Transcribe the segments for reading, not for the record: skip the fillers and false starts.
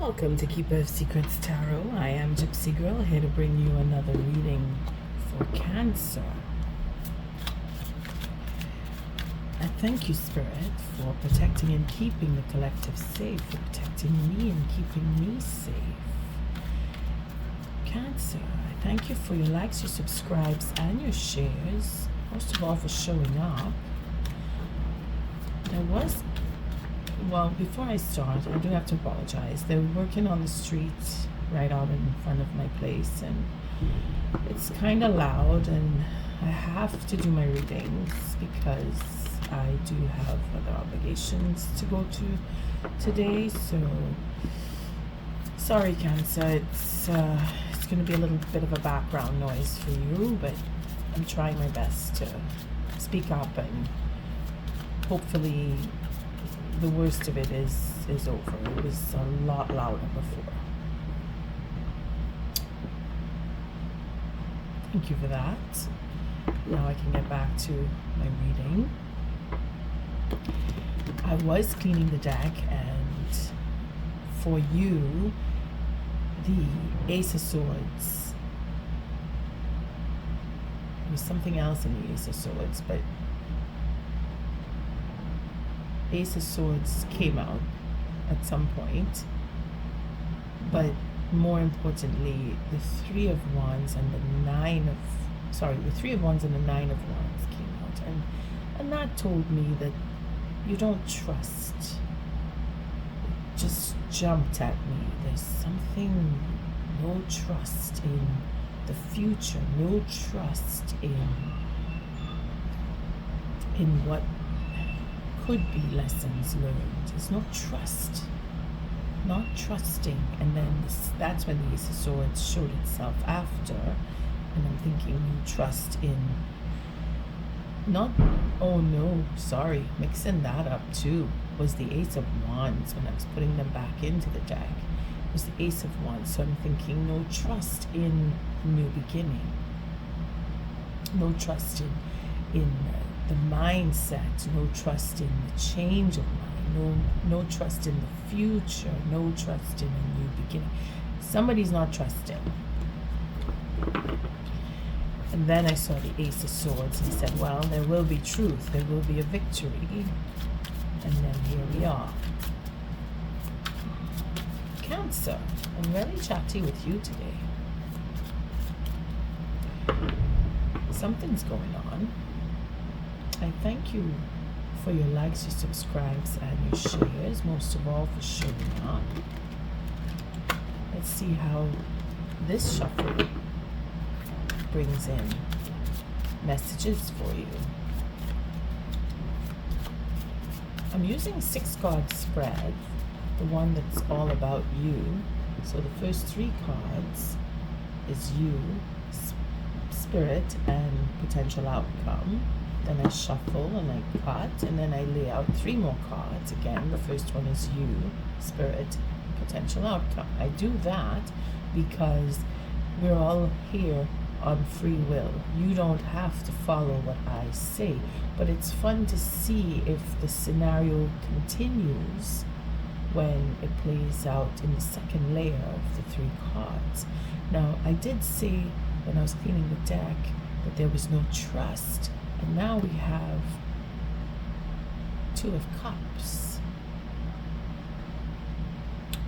Welcome to Keeper of Secrets Tarot. I am Gypsy Girl, here to bring you another reading for Cancer. I thank you, Spirit, for protecting and keeping the collective safe, for protecting me and keeping me safe. Cancer, I thank you for your likes, your subscribes, and your shares. Most of all, for showing up. Before I start, I do have to apologize. They're working on the street right out in front of my place, and it's kind of loud, and I have to do my readings because I do have other obligations to go to today. So, sorry, Cancer. It's going to be a little bit of a background noise for you, but I'm trying my best to speak up, and hopefully the worst of it is over. It was a lot louder before. Thank you for that. Now I can get back to my reading. I was cleaning the deck, and for you, the Ace of Swords. There was something else in the Ace of Swords, but Ace of Swords came out at some point, but more importantly, the Three of Wands and the Three of Wands and the Nine of Wands came out, and that told me that you don't trust. It just jumped at me. There's something, no trust in the future, no trust in what could be lessons learned. There's no trust, not trusting. And then that's when the Ace of Swords showed itself after, and I'm thinking you trust in mixing that up too, was the Ace of Wands. When I was putting them back into the deck, it was the Ace of Wands. So I'm thinking no trust in new beginning, no trust in the mindset, no trust in the change of mind, no trust in the future, no trust in a new beginning. Somebody's not trusting. And then I saw the Ace of Swords and said, well, there will be truth, there will be a victory. And then here we are. Cancer, I'm very chatty with you today. Something's going on. I thank you for your likes, your subscribes, and your shares, most of all for showing up. Let's see how this shuffle brings in messages for you. I'm using 6-card spread, the one that's all about you. So the first 3 cards is you, spirit, and potential outcome. Then I shuffle and I cut, and then I lay out 3 more cards. Again, the first one is you, spirit, potential outcome. I do that because we're all here on free will. You don't have to follow what I say, but it's fun to see if the scenario continues when it plays out in the second layer of the 3 cards. Now, I did say when I was cleaning the deck that there was no trust. And now we have 2 of Cups.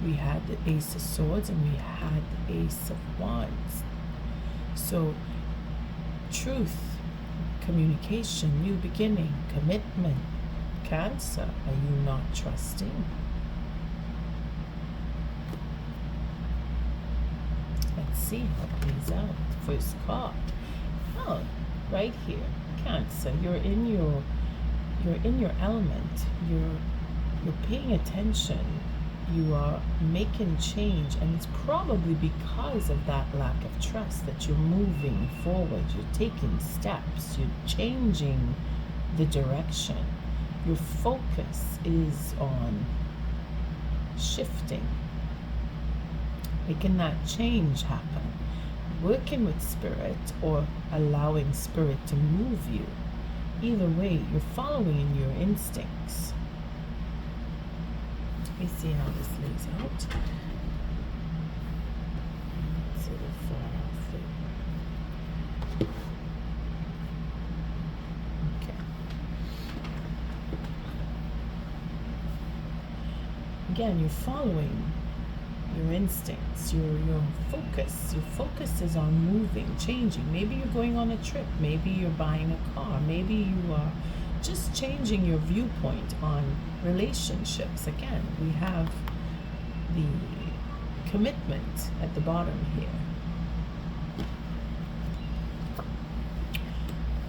We had the Ace of Swords and we had the Ace of Wands. So, truth, communication, new beginning, commitment. Cancer, are you not trusting? Let's see how it plays out. First card. Oh, right here. Cancer, you're in your element. You're paying attention. You are making change, and it's probably because of that lack of trust that you're moving forward. You're taking steps. You're changing the direction. Your focus is on shifting, making that change happen. Working with spirit or allowing spirit to move you. Either way, you're following your instincts. Let me see how this lays out. again, you're following your instincts, your focus. Your focus is on moving, changing. Maybe you're going on a trip. Maybe you're buying a car. Maybe you are just changing your viewpoint on relationships. Again, we have the commitment at the bottom here.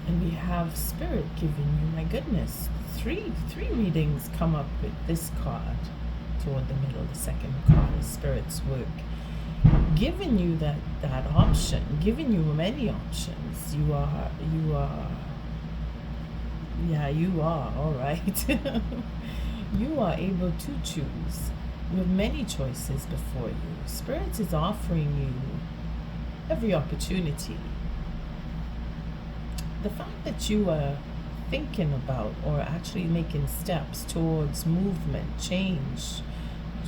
And we have Spirit giving you, my goodness, three readings come up with this card toward the middle. The second card is Spirit's work, giving you that option, giving you many options. You are all right. You are able to choose. You have many choices before you. Spirit is offering you every opportunity. The fact that you are thinking about or actually making steps towards movement, change,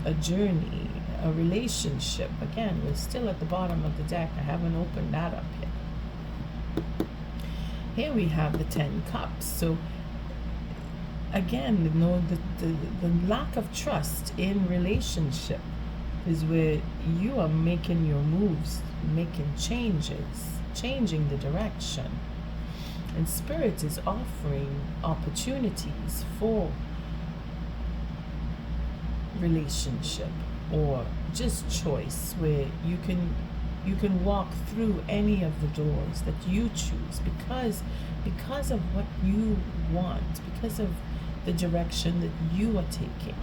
a journey, a relationship. Again, we're still at the bottom of the deck. I haven't opened that up yet. Here we have the 10 cups. So again, the lack of trust in relationship is where you are making your moves, making changes, changing the direction. And Spirit is offering opportunities for relationship or just choice, where you can walk through any of the doors that you choose because of what you want, because of the direction that you are taking.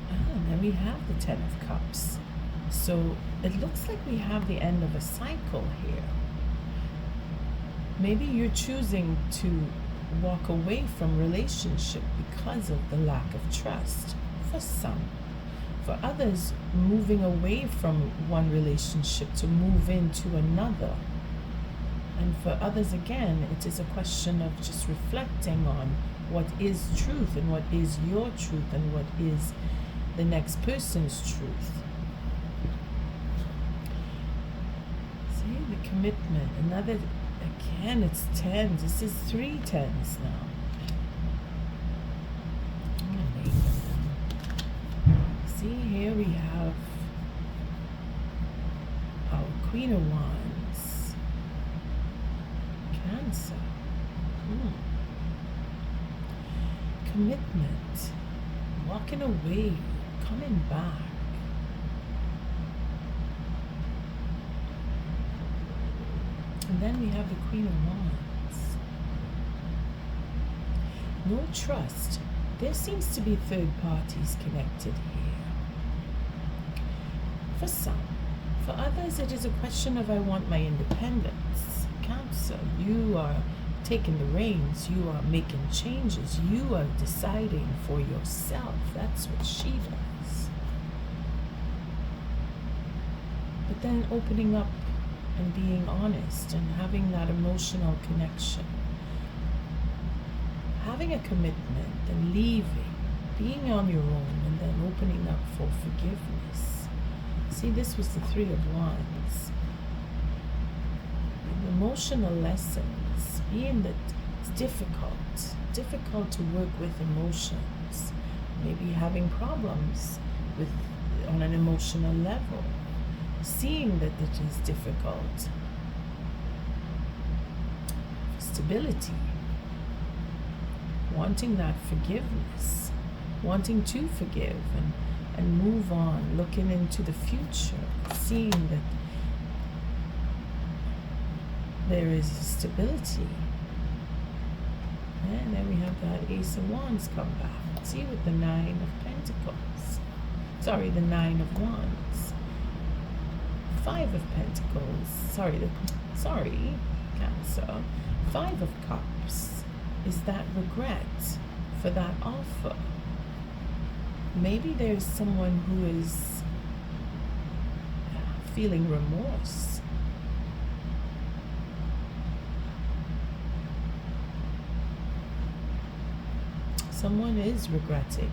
And then we have the 10 of Cups. So it looks like we have the end of a cycle here. Maybe you're choosing to walk away from relationship because of the lack of trust for some. For others, moving away from one relationship to move into another. And for others, again, it is a question of just reflecting on what is truth and what is your truth and what is the next person's truth. See, the commitment, another. Again, it's 10. This is 3 10s now. See, here we have our Queen of Wands. Cancer. Commitment. Walking away. Coming back. And then we have the Queen of Wands. No trust. There seems to be third parties connected here. For some. For others, it is a question of I want my independence. Cancer, you are taking the reins. You are making changes. You are deciding for yourself. That's what she does. But then opening up and being honest and having that emotional connection. Having a commitment and leaving, being on your own, and then opening up for forgiveness. See, this was the 3 of Wands. The emotional lessons, being that it's difficult to work with emotions. Maybe having problems on an emotional level. Seeing that it is difficult. Stability. Wanting that forgiveness. Wanting to forgive and move on. Looking into the future. Seeing that there is stability. And then we have that Ace of Wands come back. See, with the 9 of Pentacles. Sorry, the 9 of Wands. 5 of Pentacles, sorry, Cancer. 5 of Cups is that regret for that offer. Maybe there's someone who is feeling remorse. Someone is regretting.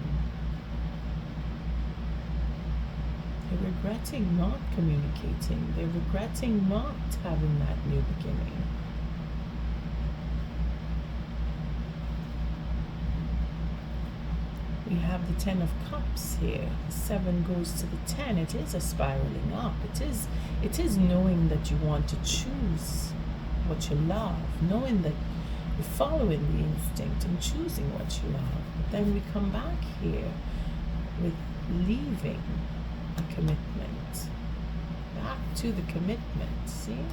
They're regretting not communicating. They're regretting not having that new beginning. We have the 10 of Cups here. The 7 goes to the 10. It is a spiraling up. It is knowing that you want to choose what you love, knowing that you're following the instinct and choosing what you love. But then we come back here with leaving a commitment. Back to the commitment, see?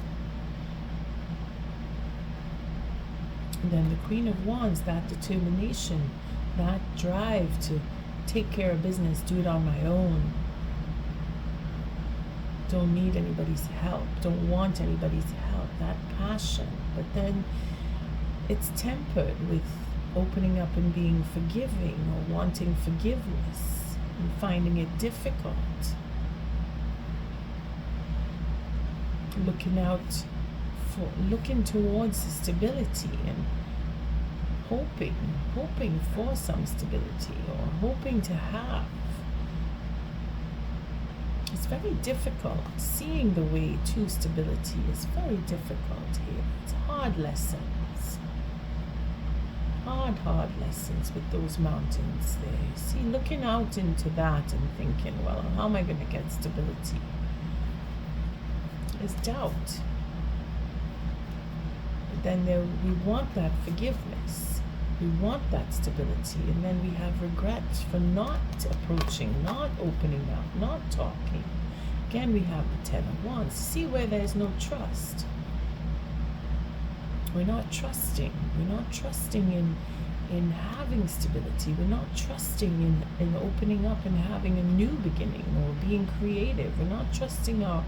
And then the Queen of Wands, that determination, that drive to take care of business, do it on my own. Don't need anybody's help, don't want anybody's help, that passion. But then it's tempered with opening up and being forgiving or wanting forgiveness and finding it difficult. Looking towards the stability and hoping for some stability or hoping to have. It's very difficult. Seeing the way to stability is very difficult here. It's hard lessons. Hard lessons with those mountains there. See, looking out into that and thinking, well, how am I going to get stability? There's doubt. But then we want that forgiveness. We want that stability. And then we have regret for not approaching, not opening up, not talking. Again, we have the 10 of Wands. See where there's no trust. We're not trusting. We're not trusting in having stability. We're not trusting in opening up and having a new beginning or being creative. We're not trusting our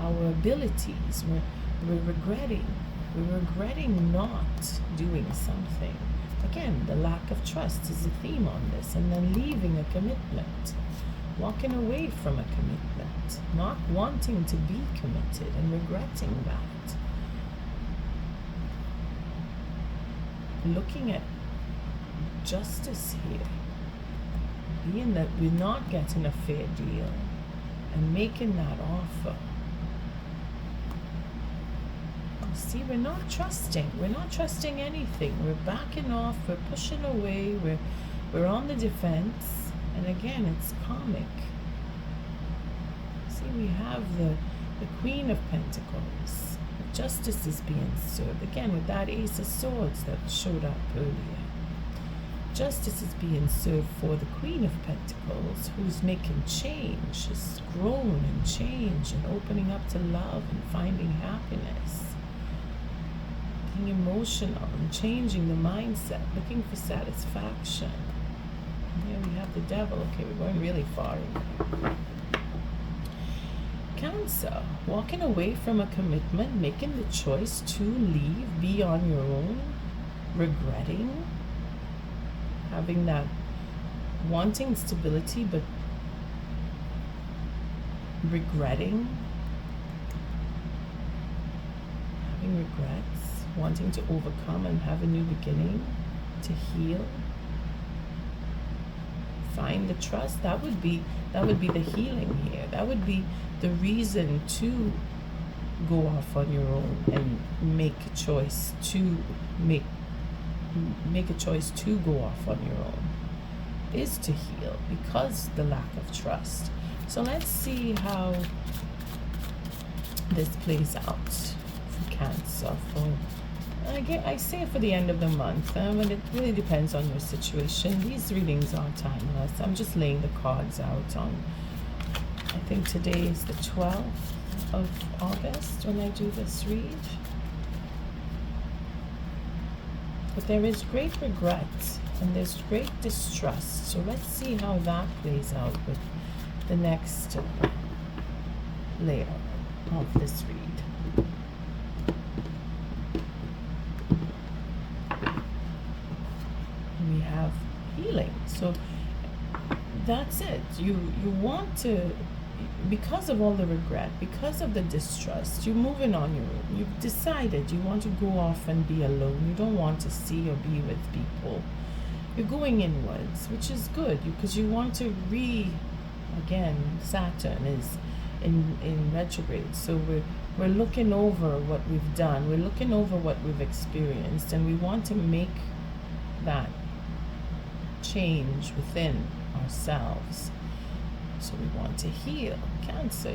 abilities. We're regretting. We're regretting not doing something. Again, the lack of trust is a theme on this. And then leaving a commitment. Walking away from a commitment. Not wanting to be committed and regretting that. Looking at justice here. Being that we're not getting a fair deal and making that offer. See, we're not trusting. We're not trusting anything. We're backing off. We're pushing away. We're on the defense. And again, it's karmic. See, we have the Queen of Pentacles. Justice is being served. Again, with that Ace of Swords that showed up earlier. Justice is being served for the Queen of Pentacles, who's making change, has grown and changed and opening up to love and finding happiness. Being emotional and changing the mindset, looking for satisfaction. And here we have the Devil. Okay, we're going really far in here. Cancer, walking away from a commitment, making the choice to leave, be on your own, regretting, having that wanting stability but regretting, having regrets, wanting to overcome and have a new beginning, to heal, find the trust. That would be the healing here. That would be the reason to go off on your own and make a choice to make a choice to go off on your own, is to heal, because the lack of trust. So let's see how this plays out for Cancer. I say for the end of the month, and it really depends on your situation. These readings are timeless. I'm just laying the cards out on, I think today is the 12th of August when I do this read. But there is great regret and there's great distrust. So let's see how that plays out with the next layer of this read. We have healing. So that's it. You want to, because of all the regret, because of the distrust, you're moving on your own. You've decided you want to go off and be alone. You don't want to see or be with people. You're going inwards, which is good, because you want to again, Saturn is in retrograde. So we're looking over what we've done. We're looking over what we've experienced, and we want to make that change within ourselves. So we want to heal. Cancer,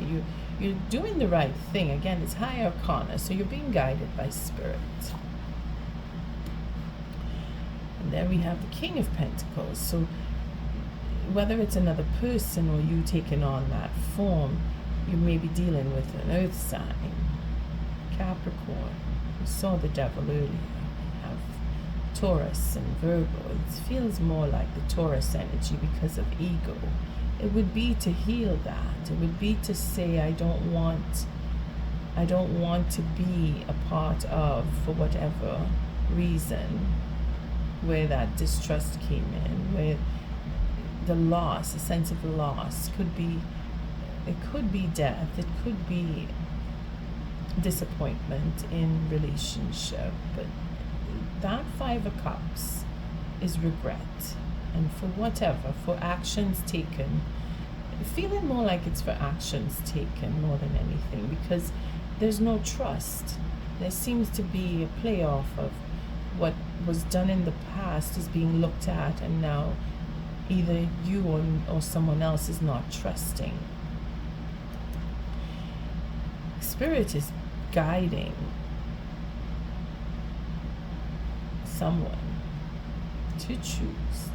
you're doing the right thing. Again, it's high arcana, so you're being guided by spirit. And then we have the King of Pentacles. So whether it's another person or you taking on that form, you may be dealing with an earth sign. Capricorn. We saw the devil earlier. We have Taurus and Virgo. It feels more like the Taurus energy because of ego. It would be to heal that. It would be to say, I don't want to be a part of, for whatever reason, where that distrust came in, where the loss, a sense of loss, could be death, it could be disappointment in relationship, but that Five of Cups is regret. And for whatever, for actions taken, feeling more like it's for actions taken more than anything, because there's no trust. There seems to be a playoff of what was done in the past is being looked at, and now either you or someone else is not trusting. Spirit is guiding someone to choose,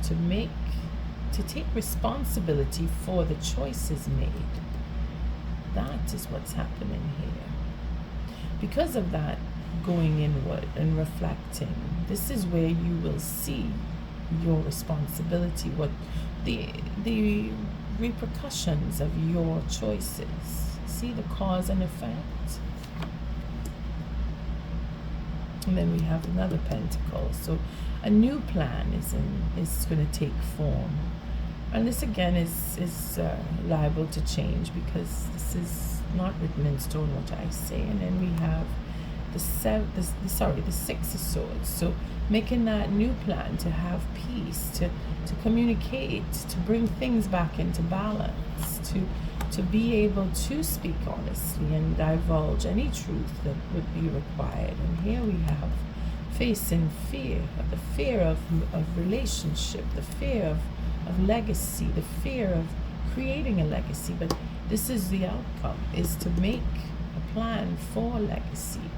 to take responsibility for the choices made. That is what's happening here. Because of that, going inward and reflecting, this is where you will see your responsibility, what the repercussions of your choices. See the cause and effect. And then we have another pentacle. So a new plan is going to take form, and this again is liable to change, because this is not written in stone what I say. And then we have the Six of Swords. So making that new plan to have peace, to communicate, to bring things back into balance, to be able to speak honestly and divulge any truth that would be required. And here we have facing fear, the fear of relationship, the fear of legacy, the fear of creating a legacy. But this is the outcome, is to make a plan for legacy,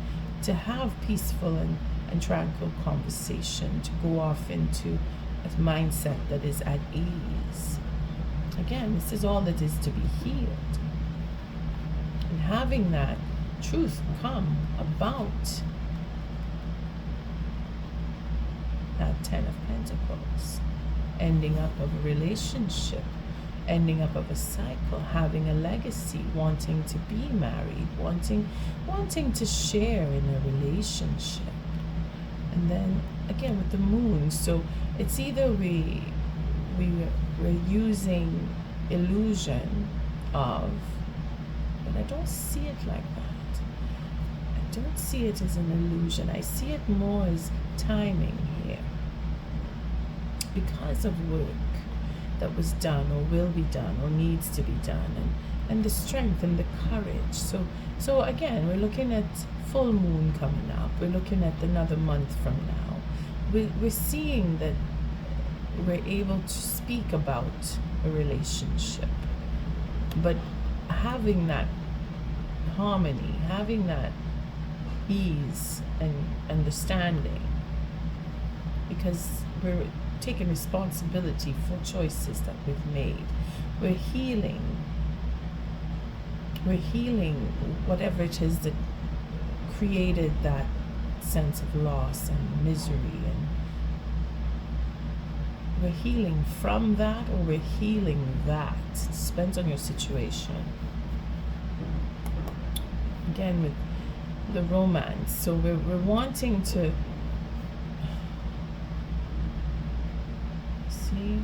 to have peaceful and tranquil conversation, to go off into a mindset that is at ease. Again, this is all that is to be healed. And having that truth come about, that Ten of Pentacles, ending up of a relationship, ending up of a cycle, having a legacy, wanting to be married, wanting to share in a relationship. And then again with the moon, so it's either we're using illusion of, but I don't see it like that. I don't see it as an illusion. I see it more as timing here, because of work that was done or will be done or needs to be done, and the strength and the courage. So again, we're looking at full moon coming up. We're looking at another month from now. We're seeing that we're able to speak about a relationship, but having that harmony, having that ease and understanding, because we're taking responsibility for choices that we've made. We're healing whatever it is that created that sense of loss and misery, and we're healing from that, or we're healing that. It depends on your situation. Again with the romance, so we're wanting to see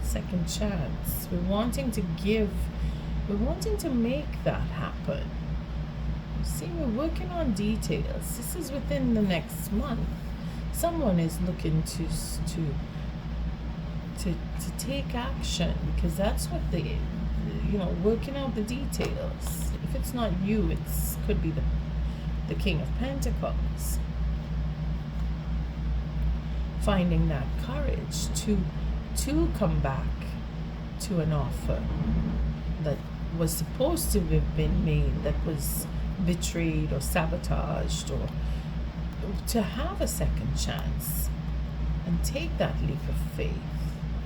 second chance. We're wanting to make that happen. See, we're working on details. This is within the next month. Someone is looking to take action, because that's what they, working out the details. If it's not you, it could be the King of Pentacles. finding that courage to come back to an offer that was supposed to have been made, that was betrayed or sabotaged, or to have a second chance and take that leap of faith.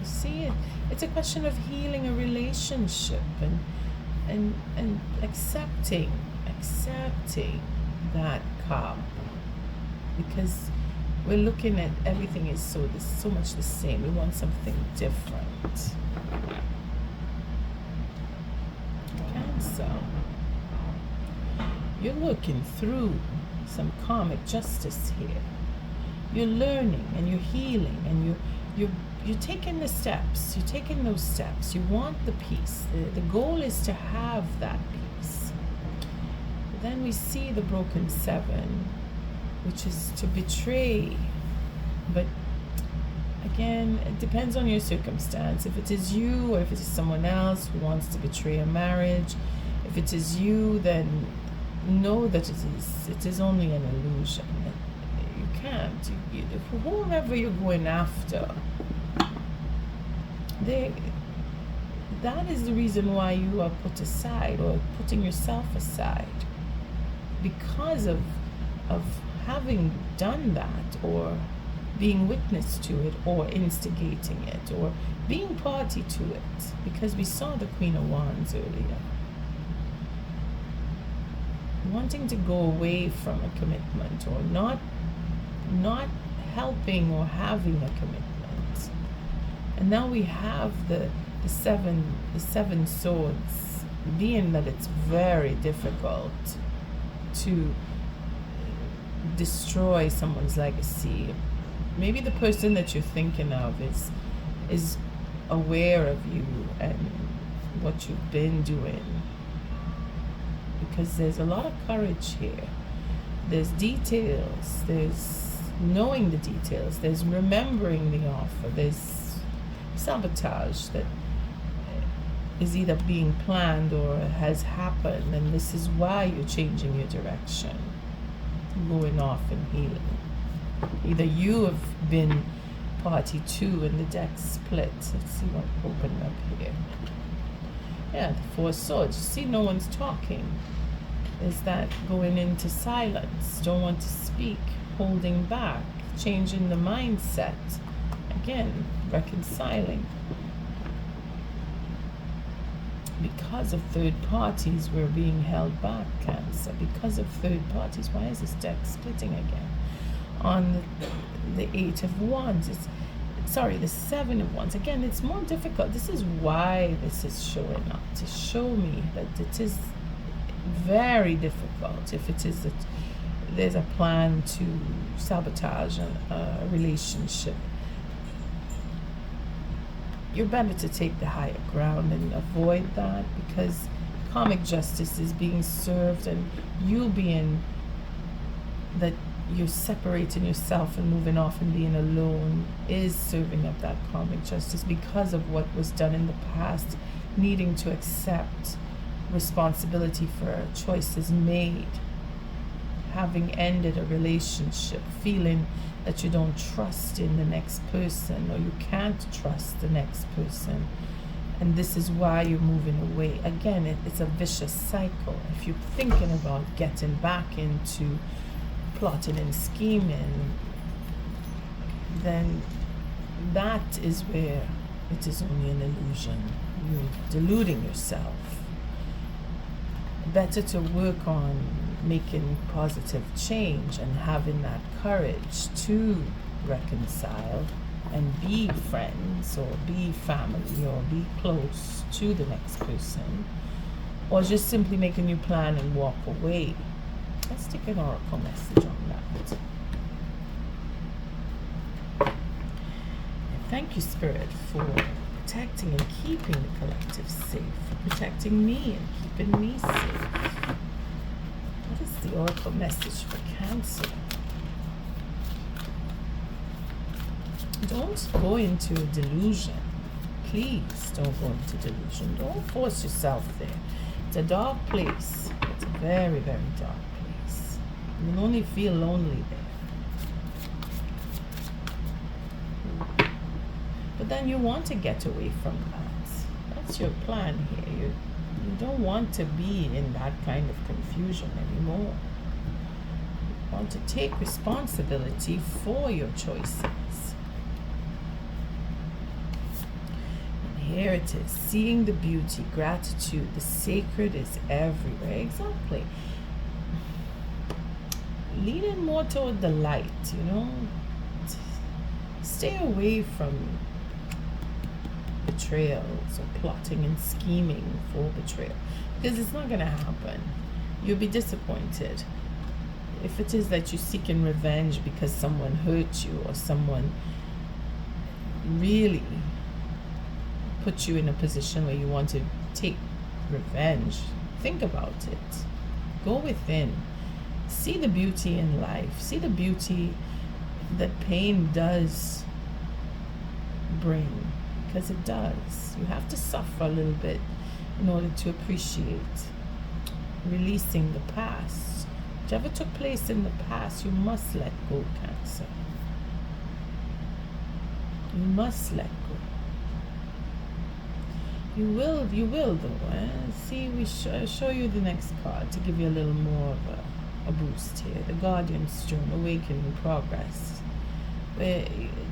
You see, it's a question of healing a relationship and accepting that calm, because we're looking at everything is so much the same. We want something different. Cancer, you're working through some karmic justice here. You're learning and you're healing and you're taking the steps. You're taking those steps. You want the peace. The goal is to have that peace. But then we see the broken 7, which is to betray. But again, it depends on your circumstance. If it is you or if it is someone else who wants to betray a marriage, if it is you, then know that it is only an illusion. You can't. Whoever you're going after, that is the reason why you are put aside or putting yourself aside, because of having done that, or being witness to it, or instigating it, or being party to it, because we saw the Queen of Wands earlier. Wanting to go away from a commitment, or not helping or having a commitment. And now we have the seven swords, being that it's very difficult to destroy someone's legacy. Maybe the person that you're thinking of is aware of you and what you've been doing, because there's a lot of courage here. There's details, there's knowing the details, there's remembering the offer, there's sabotage that is either being planned or has happened, and this is why you're changing your direction, going off and healing. Either you have been party 2 and the deck split. Let's see what opened up here. Yeah, the 4 swords. You see, no one's talking. Is that going into silence, don't want to speak, holding back, changing the mindset. Again, reconciling. Because of third parties, we're being held back, Cancer. Because of third parties. Why is this deck splitting again? On the 8 of Wands, the 7 of Wands. Again, it's more difficult. This is why this is showing up, to show me that it is very difficult. If it is that there's a plan to sabotage a relationship, you're better to take the higher ground and avoid that, because karmic justice is being served, and you being that you're separating yourself and moving off and being alone is serving up that karmic justice, because of what was done in the past, needing to accept responsibility for choices made, having ended a relationship, feeling that you don't trust in the next person, or you can't trust the next person, and this is why you're moving away. Again, it's a vicious cycle. If you're thinking about getting back into plotting and scheming, then that is where it is only an illusion. You're deluding yourself. Better to work on making positive change and having that courage to reconcile and be friends or be family or be close to the next person, or just simply make a new plan and walk away. Let's take an oracle message on that. Thank you, Spirit, for protecting and keeping the collective safe, for protecting me and keeping me safe. What is the oracle message for Cancer? Don't go into a delusion. Please don't go into delusion. Don't force yourself there. It's a dark place. It's a very, very dark place. You'll only feel lonely there. But then you want to get away from that. That's your plan here. You don't want to be in that kind of confusion anymore. You want to take responsibility for your choices. And here it is, seeing the beauty, gratitude, the sacred is everywhere. Exactly. Lean in more toward the light, Stay away from betrayals or plotting and scheming for betrayal, because it's not going to happen. You'll be disappointed. If it is that you're seeking revenge because someone hurt you or someone really put you in a position where you want to take revenge, think about it. Go within. See the beauty in life. See the beauty that pain does bring, because it does. You have to suffer a little bit in order to appreciate releasing the past. Whatever took place in the past, you must let go, Cancer. You must let go. You will though. See, we show you the next card to give you a little more of a boost here. The Guardian Stone, Awakening, Progress. Where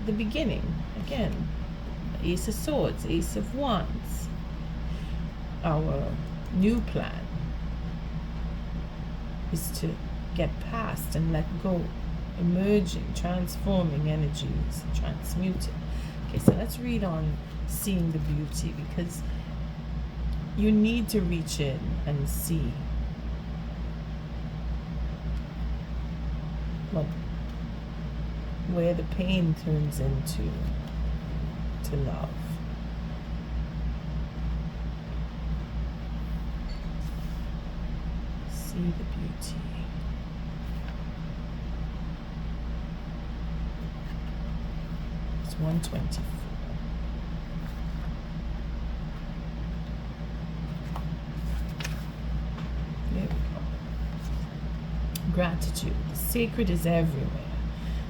the beginning, again, Ace of Swords, Ace of Wands. Our new plan is to get past and let go, emerging, transforming energies, transmuting. Okay, so let's read on seeing the beauty, because you need to reach in and see where the pain turns into love. See the beauty. It's 124. There we go. Gratitude. The sacred is everywhere.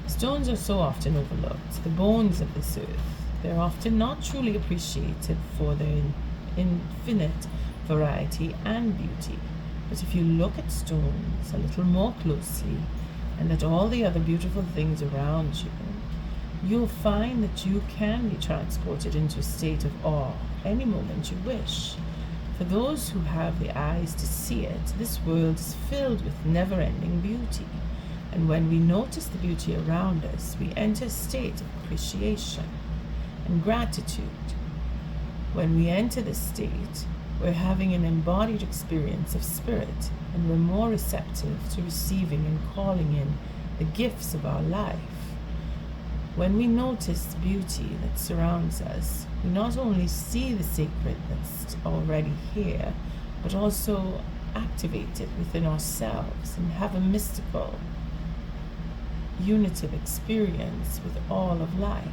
Stones are so often overlooked, the bones of this earth. They're often not truly appreciated for their infinite variety and beauty. But if you look at stones a little more closely and at all the other beautiful things around you, you'll find that you can be transported into a state of awe any moment you wish. For those who have the eyes to see it, this world is filled with never-ending beauty. And when we notice the beauty around us, we enter a state of appreciation and gratitude. When we enter this state, we're having an embodied experience of spirit, and we're more receptive to receiving and calling in the gifts of our life. When we notice the beauty that surrounds us, we not only see the sacred that's already here, but also activate it within ourselves and have a mystical, unitive experience with all of life.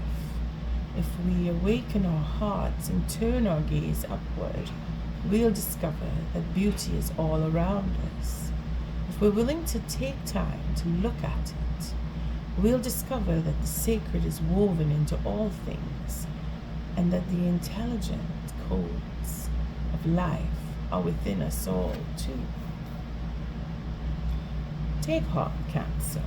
If we awaken our hearts and turn our gaze upward, we'll discover that beauty is all around us. If we're willing to take time to look at it, we'll discover that the sacred is woven into all things, and that the intelligent codes of life are within us all too. Take heart, Cancer.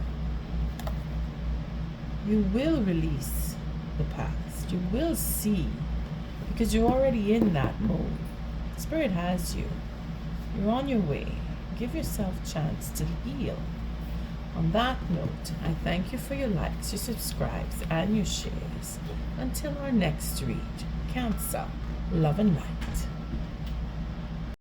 You will release the past. You will see, because you're already in that mode. Spirit has you. You're on your way. Give yourself a chance to heal. On that note, I thank you for your likes, your subscribes, and your shares. Until our next read, Cancer, love and light.